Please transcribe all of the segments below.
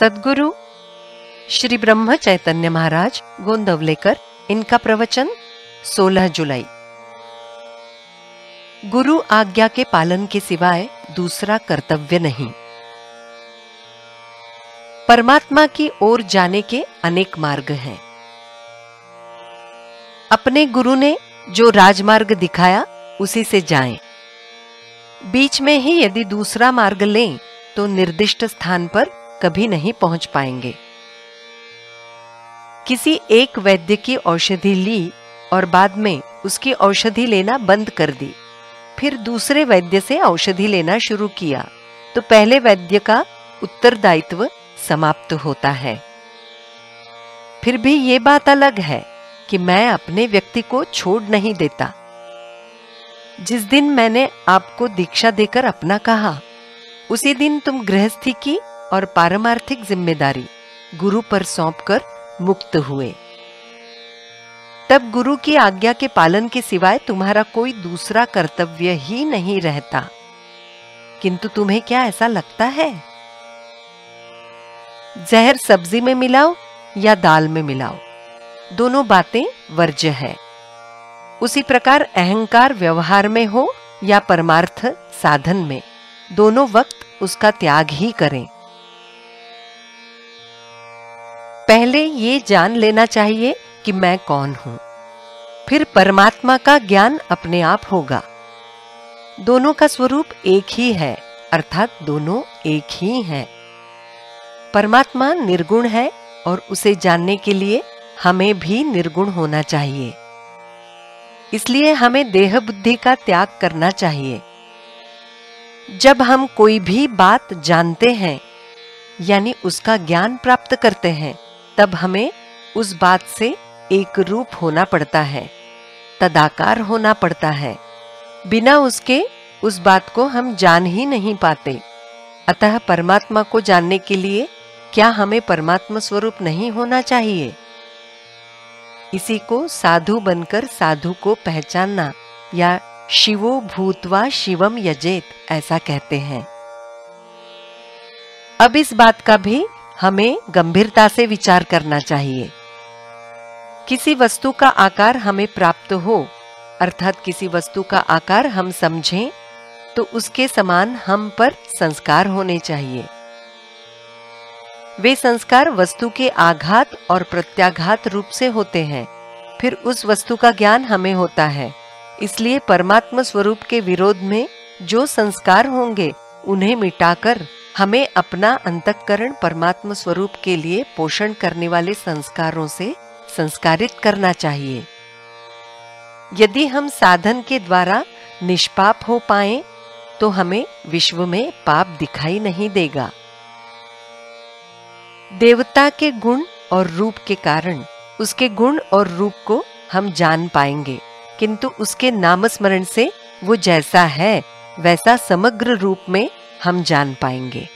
सद्गुरु श्री ब्रह्म चैतन्य महाराज गोंदवलेकर, इनका प्रवचन 16 जुलाई। गुरु आज्ञा के पालन के सिवाय दूसरा कर्तव्य नहीं। परमात्मा की ओर जाने के अनेक मार्ग हैं। अपने गुरु ने जो राजमार्ग दिखाया उसी से जाएं। बीच में ही यदि दूसरा मार्ग लें तो निर्दिष्ट स्थान पर कभी नहीं पहुंच पाएंगे। किसी एक वैद्य की औषधि ली और बाद में उसकी औषधि लेना बंद कर दी, फिर दूसरे वैद्य से औषधि लेना शुरू किया तो पहले वैद्य का उत्तरदायित्व समाप्त होता है। फिर भी ये बात अलग है कि मैं अपने व्यक्ति को छोड़ नहीं देता। जिस दिन मैंने आपको दीक्षा देकर अपना कहा, उसी दिन तुम गृहस्थी की और पारमार्थिक जिम्मेदारी गुरु पर सौंपकर मुक्त हुए। तब गुरु की आज्ञा के पालन के सिवाय तुम्हारा कोई दूसरा कर्तव्य ही नहीं रहता। किंतु तुम्हें क्या ऐसा लगता है? जहर सब्जी में मिलाओ या दाल में मिलाओ, दोनों बातें वर्ज्य है। उसी प्रकार अहंकार व्यवहार में हो या परमार्थ साधन में, दोनों वक्त उसका त्याग ही करें। पहले ये जान लेना चाहिए कि मैं कौन हूं, फिर परमात्मा का ज्ञान अपने आप होगा। दोनों का स्वरूप एक ही है, अर्थात दोनों एक ही हैं। परमात्मा निर्गुण है और उसे जानने के लिए हमें भी निर्गुण होना चाहिए। इसलिए हमें देह बुद्धि का त्याग करना चाहिए। जब हम कोई भी बात जानते हैं यानी उसका ज्ञान प्राप्त करते हैं, तब हमें उस बात से एक रूप होना पड़ता है, तदाकार होना पड़ता है। बिना उसके उस बात को हम जान ही नहीं पाते। अतः परमात्मा को जानने के लिए क्या हमें परमात्मा स्वरूप नहीं होना चाहिए? इसी को साधु बनकर साधु को पहचानना या शिवो भूत्वा शिवम यजेत ऐसा कहते हैं। अब इस बात का भी हमें गंभीरता से विचार करना चाहिए। किसी वस्तु का आकार हमें प्राप्त हो, अर्थात किसी वस्तु का आकार हम समझें, तो उसके समान हम पर संस्कार होने चाहिए। वे संस्कार वस्तु के आघात और प्रत्याघात रूप से होते हैं, फिर उस वस्तु का ज्ञान हमें होता है। इसलिए परमात्मा स्वरूप के विरोध में जो संस्कार होंगे उन्हें मिटाकर हमें अपना अंतःकरण परमात्मा स्वरूप के लिए पोषण करने वाले संस्कारों से संस्कारित करना चाहिए। यदि हम साधन के द्वारा निष्पाप हो पाएं, तो हमें विश्व में पाप दिखाई नहीं देगा। देवता के गुण और रूप के कारण उसके गुण और रूप को हम जान पाएंगे, किंतु उसके नामस्मरण से वो जैसा है वैसा समग्र रूप में हम जान पाएंगे।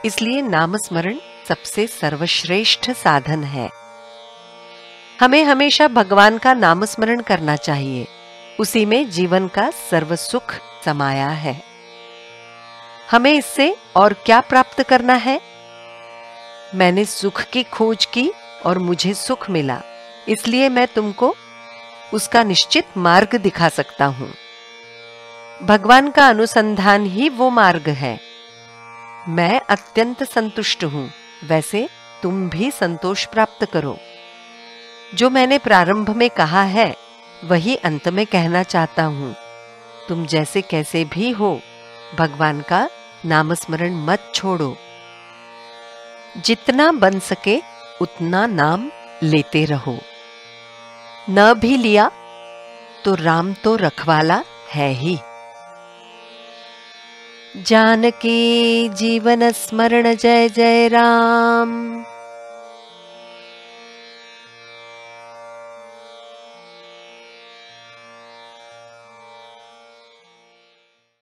इसलिए नामस्मरण सबसे सर्वश्रेष्ठ साधन है। हमें हमेशा भगवान का नामस्मरण करना चाहिए। उसी में जीवन का सर्व सुख समाया है। हमें इससे और क्या प्राप्त करना है? मैंने सुख की खोज की और मुझे सुख मिला, इसलिए मैं तुमको उसका निश्चित मार्ग दिखा सकता हूं। भगवान का अनुसंधान ही वो मार्ग है। मैं अत्यंत संतुष्ट हूं, वैसे तुम भी संतोष प्राप्त करो। जो मैंने प्रारंभ में कहा है वही अंत में कहना चाहता हूं। तुम जैसे कैसे भी हो, भगवान का नामस्मरण मत छोड़ो। जितना बन सके उतना नाम लेते रहो। न भी लिया तो राम तो रखवाला है ही। जानकी जीवन स्मरण जय जय राम।